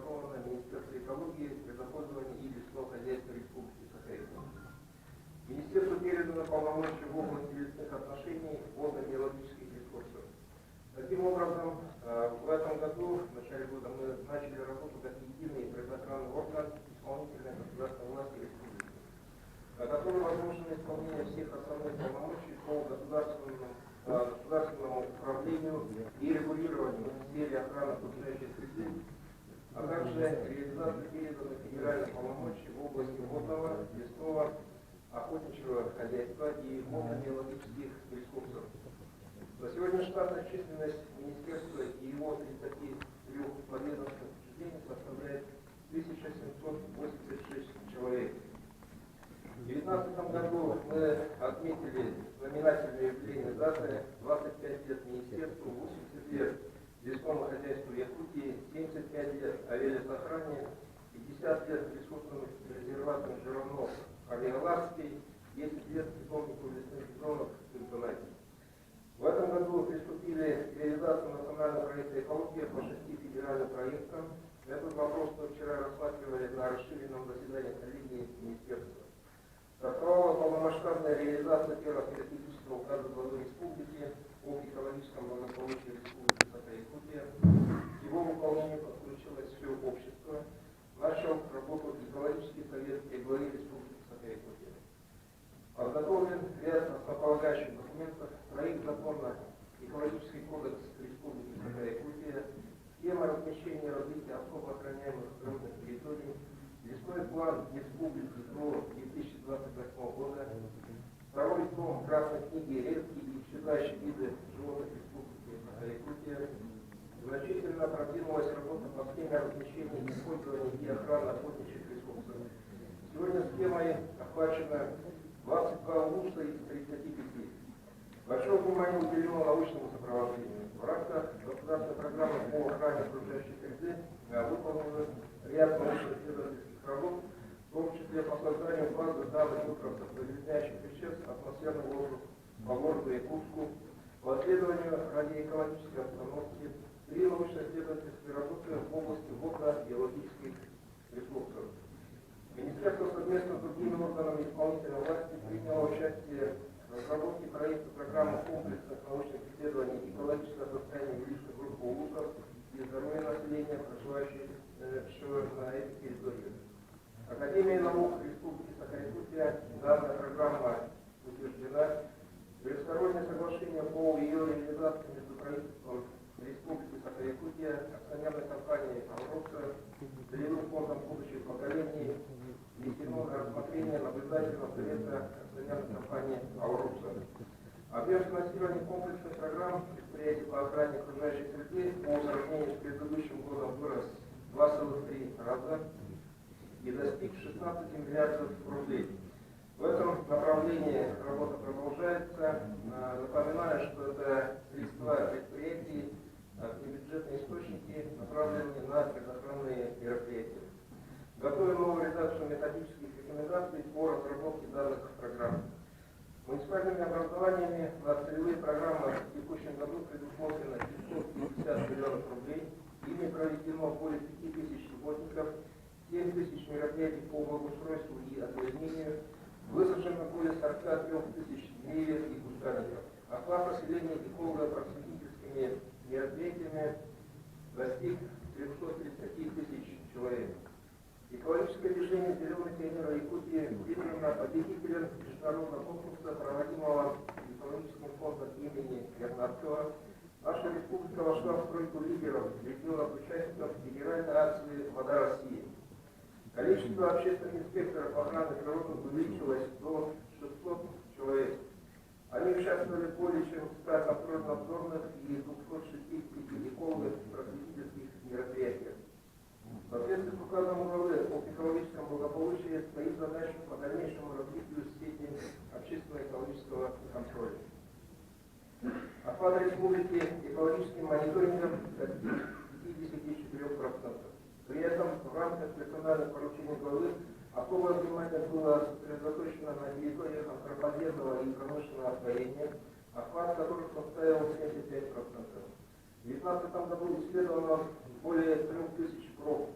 согласовано Министерство экологии, природопользования и лесного хозяйства Республики Саха-Якутия. Министерству передано полномочия в области лесных отношений, водно-биологических ресурсов. Таким образом, в этом году, в начале года, мы начали работу как единый природоохранный орган исполнительной государственной власти республики, который возможно исполнение всех основных полномочий по государственному управлению и регулированию в сфере охраны окружающей среды, а также реализацию переданных федеральных полномочий в области водного, лесного, охотничьего хозяйства и водно-биологических ресурсов. На сегодня штатная численность министерства и его 33 подведомственных учреждений составляет 1786 человек. В 2019 году мы отметили знаменательные юбилейные даты: 25 лет министерству, 80 лет лесному хозяйству Якутии, 75 лет авиалесохране, 50 лет ресурсным резерватам Жиронов Алиаларский, 10 лет питомнику лесных бизонов Кентонайте. В этом году приступили к реализации национального проекта «Экология» по 6 федеральным проектам. Этот вопрос мы вчера рассматривали на расширенном заседании коллегии министерства. Стартовала полномасштабная реализация первого стратегического указа главы республики об экологическом благополучии Республики Саха-Якутия. К его выполнению подключилось все общество. Начал работу экологический совет при главе Республики Саха-Якутия. Подготовлен ряд основополагающих документов: проект закона «Экологический кодекс Республики Саха-Якутия», схема размещения и развития особо охраняемых природных территорий, лесной план республики до 2028 года, второй том Красной книги «Редкие и исчезающие виды животных Республики Саха-Якутия». Значительно продвинулась работа по схеме размещения, использования и охраны охотничьих ресурсов. Сегодня схемой охвачено 22 луса из 35. Большое внимание уделено научному сопровождению. В рамках государственной программы по охране окружающей среды выполнен ряд научно-исследовательских работ, в том числе по созданию базы данных выбросов загрязняющих веществ атмосферного воздуха по городу Якутску, по исследованию радиоэкологической обстановки, и научно-исследовательской работы в области водно-биологических ресурсов. Министерство совместно с другими органами исполнительной власти приняло участие в разработке проекта программы комплексных научных исследований экологического состояния великой группы улусов и здоровья населения, проживающего на этой территории. Академия наук Республики Саха-Якутия, данная программа утверждена. Трехстороннее соглашение по ее реализации между правительством Республики Саха-Якутия, акционерной компанией «Алроса», целевым фондом будущих поколений внесено на рассмотрение наблюдательного совета акционерной компании «Алроса». Объем финансирования комплексных программ предприятий по охране окружающей среды по сравнению с предыдущим годом вырос в 2,3 раза и достиг 16 миллиардов рублей. В этом направлении работа продолжается. Напоминаю, что это средства предприятий, небюджетные источники, направленные на предохранные мероприятия. Готовим новую редакцию методических рекомендаций по разработке данных программ. Муниципальными образованиями на целевые программы в текущем году предусмотрено 550 миллионов рублей. Ими проведено более 5000 субботников, 7 тысяч мероприятий по благоустройству и озеленению, высажено более 43 тысяч деревьев и кустарников. Охват населения эколого-просветительскими мероприятиями достиг 330 тысяч человек. Экологическое движение «Зеленый пионер Якутии» признано победителем международного конкурса, проводимого экологическим фондом имени Вернадского. Наша республика вошла в тройку лидеров регионов-участников федеральной акции «Вода России». Количество общественных инспекторов охраны природы увеличилось до 600 человек. Они участвовали в более чем 100 контрольно-надзорных и 260 эколого-просветительских мероприятиях. В соответствии с указом главы о экологическом благополучии стоит задача по дальнейшему развитию сети общественно-экологического контроля. Охват республики экологическим мониторингом достиг 54%. При этом в рамках национальных поручений главы особое внимание было сосредоточено на территориях антропогенного и промышленного освоения, охват которых составил 75%. В 2019 году исследовано более 3000 проб,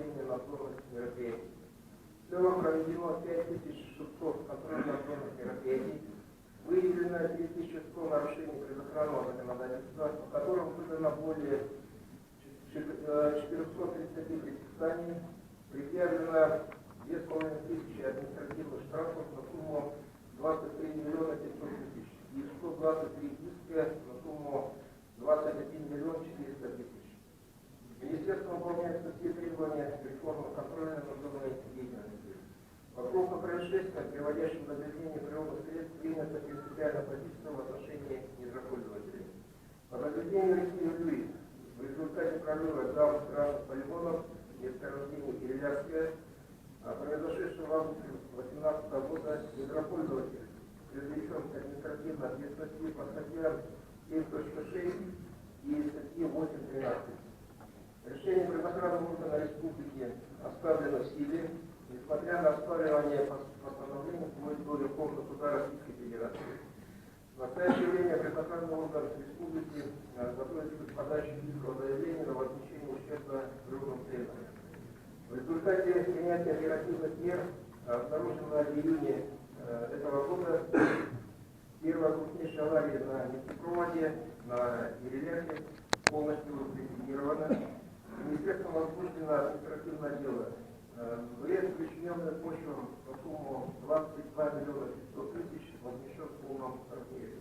проведения надзорных мероприятий. В целом проведено 5600 контрольно-надзорных мероприятий, выявлено 3100 нарушений предохранного законодательства, по которым выдано более 430 предписаний, предъявлено 2500 административных штрафов на сумму 23 миллиона 500 тысяч и 123 иска на сумму 21 миллион 400 тысяч. Министерством выполняются все требования реформы контрольно-надзорной деятельности. По крупным происшествиям, приводящим до загрязнения природных средств, принята принципиальная позиция в отношении недропользователей. По наблюдению России в результате прорыва дамб разных полигонов месторождений Кириллярская, произошедшего в августе 2018 года, недропользователь привлечен к административной ответственности по статьям 7.6 и статье 8.13. Решение предохранного органа республики оставлено в силе, несмотря на оспаривание постановления вплоть до Верховного суда Российской Федерации. В настоящее время предохранный орган республики готовится к подаче искового заявления на возмещение ущерба природным средствам. В результате принятия оперативных мер обнаружено в июне этого года первая крупнейшая авария на нефтепроводе на Кириллярке полностью ликвидирована. Министерством возбуждено административное дело. Вред, причиненный почвам по сумму 22 миллиона 500 тысяч, возмещен в полном размере.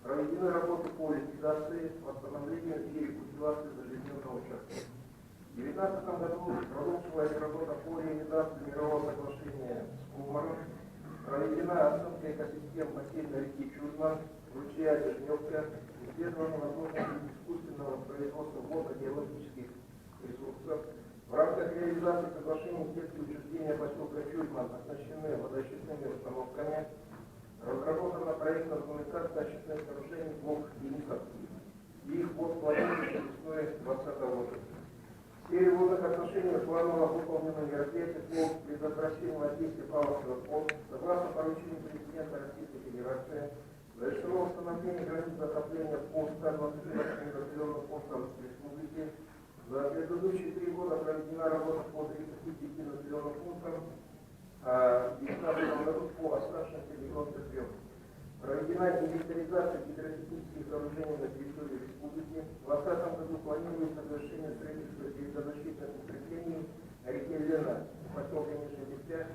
Проведены работы по ликвидации, восстановлению и рекультивации загрязненного участка. В 2019 году продолжилась работа по реализации мирового соглашения с Кумаром. Проведена оценка экосистем бассейна реки Чудман, ручья Дежневка, исследование возможности искусственного производства водно-геологических ресурсов. В рамках реализации соглашения сельские учреждения поселка Чудман оснащены водоочистными установками. Разработана проектная документация очистных сооружений блок Денисовский. Их ввод планируется весной 2020 года. В сфере водных отношений планово выполнены мероприятия по предотвращению воздействия паводковых вод. Согласно поручению президента Российской Федерации, завершено установление границ затопления по 128 населенным пунктам республики. За предыдущие 3 года проведена работа по 35 населенным пунктам, а в 2019 году по оставшимся 93. Проведена инвентаризация гидротехнических сооружений на территории республики. В 2020 году планируется завершение строительства берегозащитных укреплений на реке Лена, поселке Нижний Дегтярь,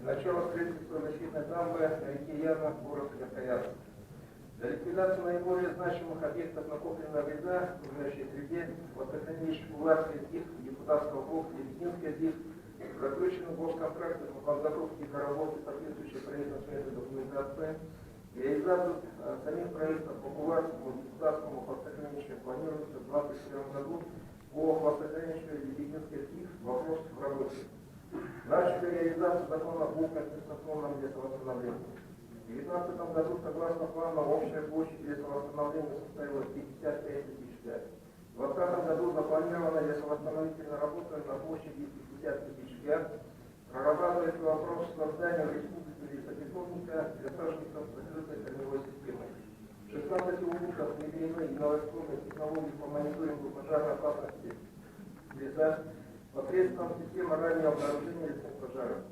и начало строительства защитной дамбы на реке Яна, город Верхоянск. Для ликвидации наиболее значимых объектов накопленного вреда в окружающей среде водохранилищ Куларская ЗИФ, депутатского блока Лебединская ЗИФ заключены госконтракты по подготовке и работе соответствующей проектно-сметной документации. Реализацию самих проектов по Куларскому депутатскому водохранилищу планируется в 2021 году. По водохранилищу Лебединская ЗИФ вопрос в работе. Начали реализацию закона о компенсационном лесовосстановлении. В 2019 году, согласно плану, общая площадь лесовосстановления составила 55 тысяч га. В 2020 году запланирована лесовосстановительная работа на площади 50 тысяч га. Прорабатывается вопрос создания в республике лесопитомника для саженцев закрытой корневой системы. В 16 улучшах внедрены инновационные технологии по мониторингу пожарной опасности леса посредством системы раннего обнаружения лесных пожаров.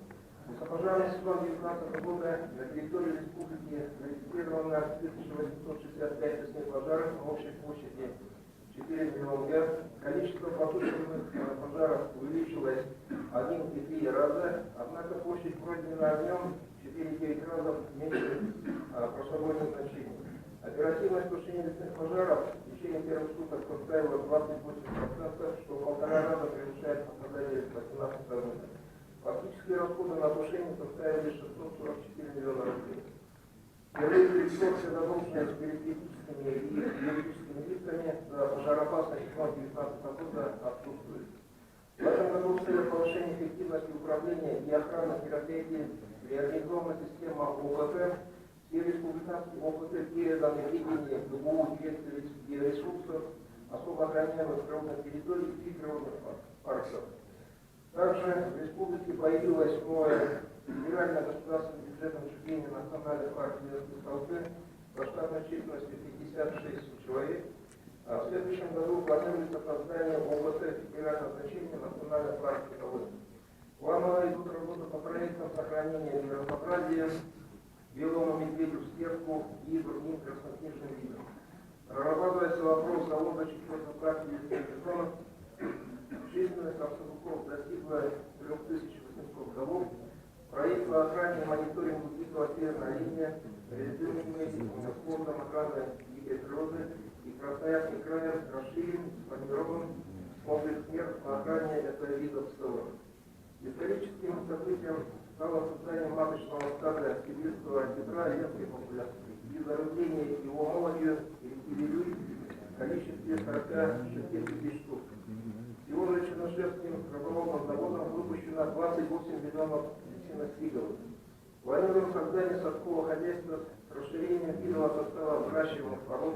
Лесопожарный сезон 2019 года на территории республики зарегистрировано 1865 лесных пожаров на общей площади 4 миллиона га. Количество потушенных пожаров увеличилось 1,3 раза, однако площадь пройденного огнем 4,9 раза меньше прошлогодних значений. Оперативность тушения лесных пожаров в течение первых суток составила 28%, что в 1,5 раза превышает показатели 2018 года. Фактические расходы на тушение составили 644 миллиона рублей. Впервые перекрестка задолженность перед физическими и юридическими лицами за пожароопасность 2019 года отсутствует. В этом году в целях повышения эффективности управления и охраны мероприятий реорганизована система ОКП. Все республиканские ОКП переданы в ведение ГБУ дирекции ресурсов, особо охраняемых природных территорий и природных парков. Также в республике появилось новое федеральное государственное бюджетное учреждение национальной партии СКЛП со штатной численностью 56 человек. А в следующем году планируется создание ОБТ федерального регионального значения национальных парков экологии. Планово идут работы по проектам сохранения разнообразия белому медведю, стерку и другим краснокнижным видам. Прорабатывается вопрос завода 4-го парка сезонов. Численность автобусов достигла 3800 голов. Проект по охране и мониторингу дикого северной линии реализуемый фондом охраны дикой природы и Красноярский край расширен, сформирован комплекс мер по охране этого вида в целом. Историческим событием стало создание маточного стада сибирского петра редкой популяции и зарождение его молодью или в количестве 46 тысяч штук. Всего же Чернышевским рыболовным заводом выпущено 28 миллионов сигов. Планируем создание садкового хозяйства с расширением видового состава выращиваемых пород.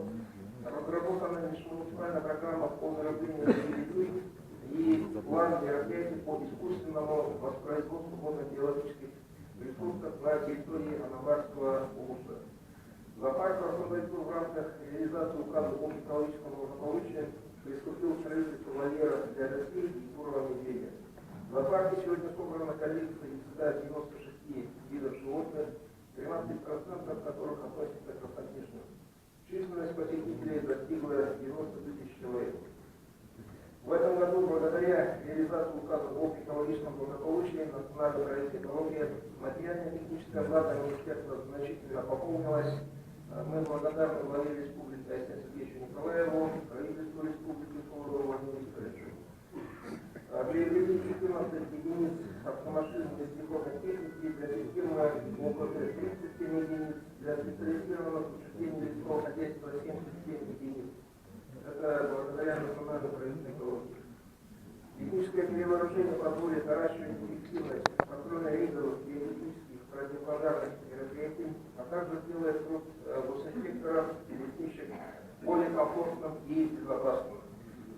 Разработана межмуниципальная программа по нараблению среды и план мероприятий по искусственному воспроизводству водно-биологических ресурсов на территории Анабарского улуса. Зоопарк Краснодарского в рамках реализации указа об экологическом благополучии приступил к строительству вольера для гостей и бурого медведя. В зоопарке сегодня собрана коллекция из 196 видов животных, 13% которых относятся к краснокнижным. Численность посетителей достигла 90 тысяч человек. В этом году, благодаря реализации указа об экологическом благополучии, национальный проект «Экология», материально-техническая база министерства значительно пополнилась. Мы благодарны главе республики Александру Сергеевичу Николаеву, правительству республики Федору Владимиру Викторовичу. Приобрели 14 единиц автомашин беспилотной техники для системы около 37 единиц, для специализированных учреждений лесного хозяйства 77 единиц. Это благодаря национальному проекту «Экологии». Техническое перевооружение позволит наращивать эффективность контроля рейдовых и электрических противопожарных мероприятий, а также сделает труд госинспекторов и лесничек более комфортным и безопасным.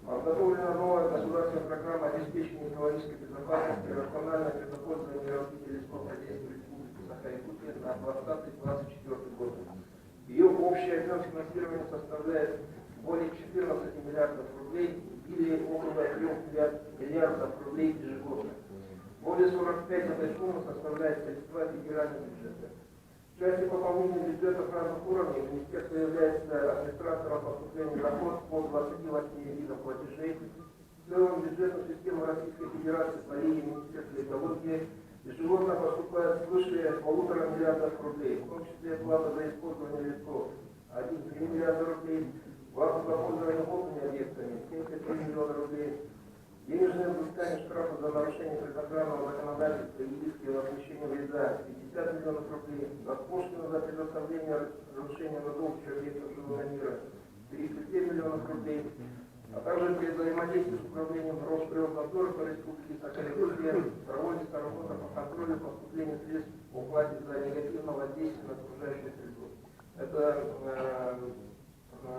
Подготовлена новая государственная программа обеспечения экологической безопасности и рационального предпользования развития лесного хозяйства Республики Саха-Якутия на 2020-2024 год. Ее общий объем финансирования составляет более 14 миллиардов рублей или около 3 миллиардов рублей ежегодно. Более 45 этой суммы составляет средства федерального бюджета. В части пополнения бюджетов разных уровней министерство является администратором поступления доходов по 28 видам платежей. В целом бюджетную систему Российской Федерации по линии Министерства экологии ежегодно поступает свыше 1,5 миллиардов рублей, в том числе плата за использование лесов 1,3 миллиарда рублей, плата за пользование водными объектами 73 миллиона рублей, денежное взыскание штрафа за нарушение предохранного законодательства и риски возмещения вреда 50 миллионов рублей, госпошлина за предоставление разрушения надолгих объектов живого мира 37 миллионов рублей, а также при взаимодействии с управлением Росприроднадзора по Республике Саха-Якутия проводится работа по контролю поступления средств по уплате за негативное воздействие на окружающую среду.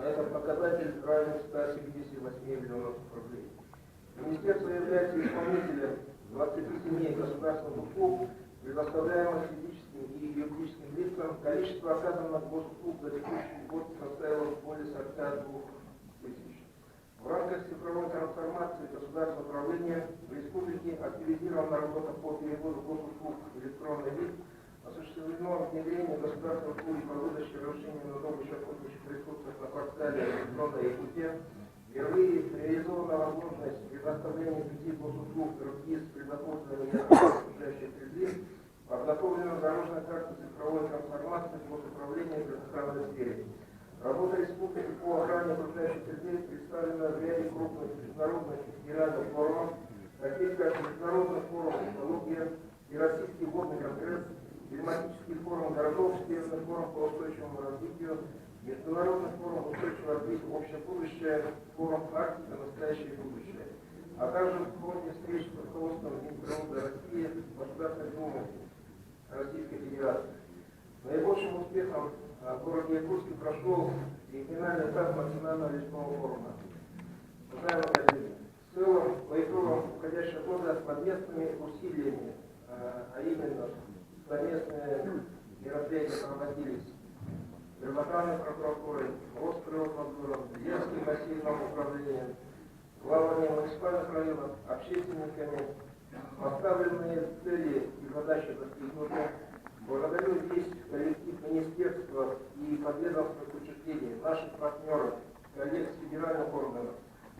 Этот показатель равен 178 миллионов рублей. Министерство является исполнителем 27 государственных услуг, предоставляемых физическим и юридическим лицам. Количество оказанных госуслуг за текущий год составило более 42 тысяч. В рамках цифровой трансформации государственного управления в республике активизирована работа по переводу госуслуг в электронный вид, осуществлено внедрение государственных услуг по выдаче разрешения на добычу охотничьих ресурсов на портале «Электронная Якутия». Впервые реализована возможность предоставления 5 госуслуг с предоставлением окружающей среды, подготовлена дорожная карта цифровой трансформации госуправления в иностранной сфере. Работа республики по охране окружающей среды представлена в ряде крупных международных и федеральных форумов, таких как Международный форум «Экология» и Российский водный конгресс, Климатический форум городов, Северный форум по устойчивому развитию, Международный форум устойчивого развития «Общее будущее», форум «Арктика. Настоящее будущее», а также в ходе встреч с руководством Минприроды России, Государственной Думы Российской Федерации. Наибольшим успехом в городе Якутске прошел региональный этап национального лесного форума. Уважаемые коллеги, в целом, по итогам уходящего года совместными усилиями, а именно совместные мероприятия проводились Первоправной прокуратурой, Росприроднадзором, Ленским бассейновым управлением, главами муниципальных районов, общественниками. Поставленные цели и задачи достигнуты. Благодарю весь коллектив министерства и подведомственных учреждений, наших партнеров, коллег с федеральных органов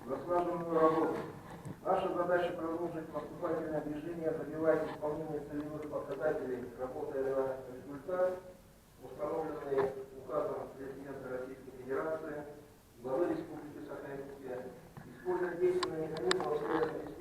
за слаженную работу. Наша задача продолжить поступательное движение, добивать исполнения целевых показателей, работая на результат, установленный указом президента Российской Федерации, главы Республики Саха-Якутия, используя действенные механизмы